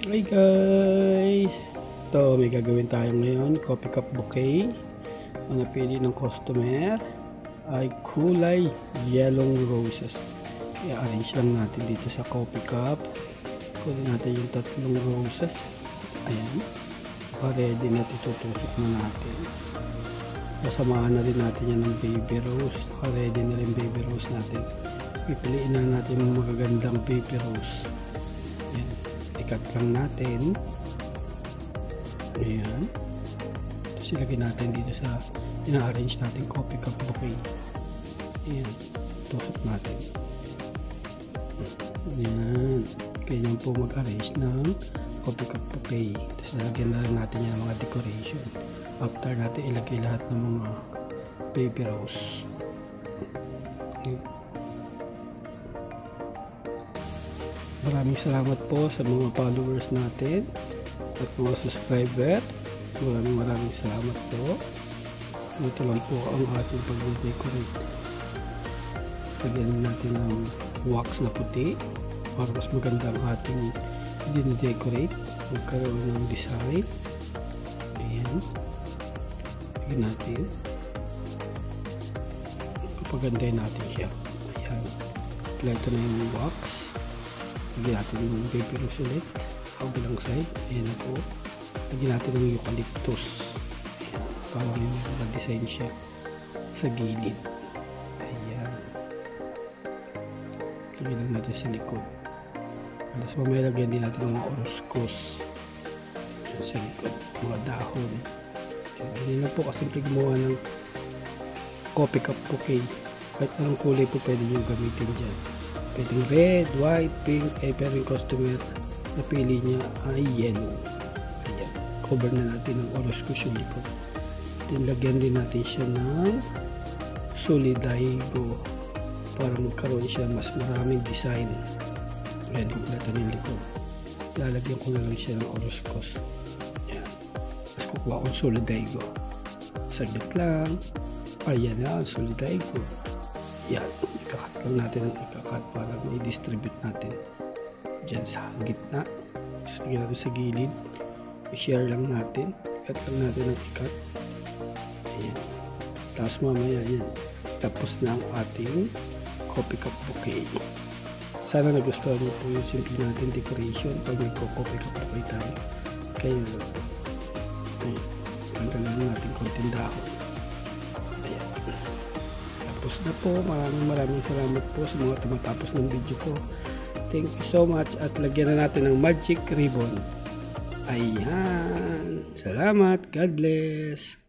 Hi guys! Ito, may gagawin tayo ngayon. Coffee cup bouquet. Ang napili ng customer ay kulay yellow roses. I-arrange lang natin dito sa coffee cup. Kunin natin yung tatlong roses. Ayan. Ready na, itutusok na natin. Kasamahan na rin natin yan ng baby rose. Ready na rin baby rose natin. Pipiliin na natin yung magagandang baby rose. Ayan. Ikat lang natin. Ayan. Tapos ilagay natin dito sa ina-arrange natin coffee cup bouquet. Ayan. Tusok natin. Ayan. Ganyan po mag-arrange ng coffee cup bouquet. Tapos lalagyan na rin natin yung mga decoration. After natin ilagay lahat ng mga baby rose. Ayan. Maraming salamat po sa mga followers natin at mga subscriber. Maraming salamat po. Ito lang po ang ating pag-decorate. Lagyan natin ng wax na puti para mas maganda ang ating din-decorate. Magkaroon ng design. Ayan. Lagyan natin. Papagandahin natin siya. Ayan. Ito na yung wax. Lagyan natin yung baby rose ulit kabilang side. Ayan na po. Lagyan natin yung eucalyptus. Ayan. Para may design siya sa gilid. Ayan. Lagyan lang natin sa likod. Alas may lagyan din natin ng mga oruskos sa likod. Mga dahon. Ayan na po kasi gumawa ng coffee cup bouquet. Kahit anong kulay po pwede nyo gamitin dyan. Pwedeng red, white, pink, pero yung customer napili niya ay yellow. Ayan. Cover na natin ng oruskos yung likod. Then lagyan din natin siya ng solidago para magkaroon siya mas maraming design. Ayan, kumpleto ng likod. Lalagyan ko na lang siya ng oruskos. Ayan. Tapos kukuha kong solidago. Saglit lang. Ayan na, solidago. Yan, ikakat lang natin ang ikakat para i-distribute natin dyan sa gitna. Just lagyan natin sa gilid. I-share lang natin. Ikat lang natin ang ikat. Ayan. Tapos mamaya yan. Tapos na ang ating coffee cup bouquet. Sana nagustuhan niyo po yung simple natin decoration pag may coffee cup bouquet tayo. Kaya ayan. Tanggalan natin konting dahon. Tapos na po. Maraming salamat po sa mga tumatapos ng video ko. Thank you so much at lagyan na natin ng magic ribbon. Ayan. Salamat. God bless.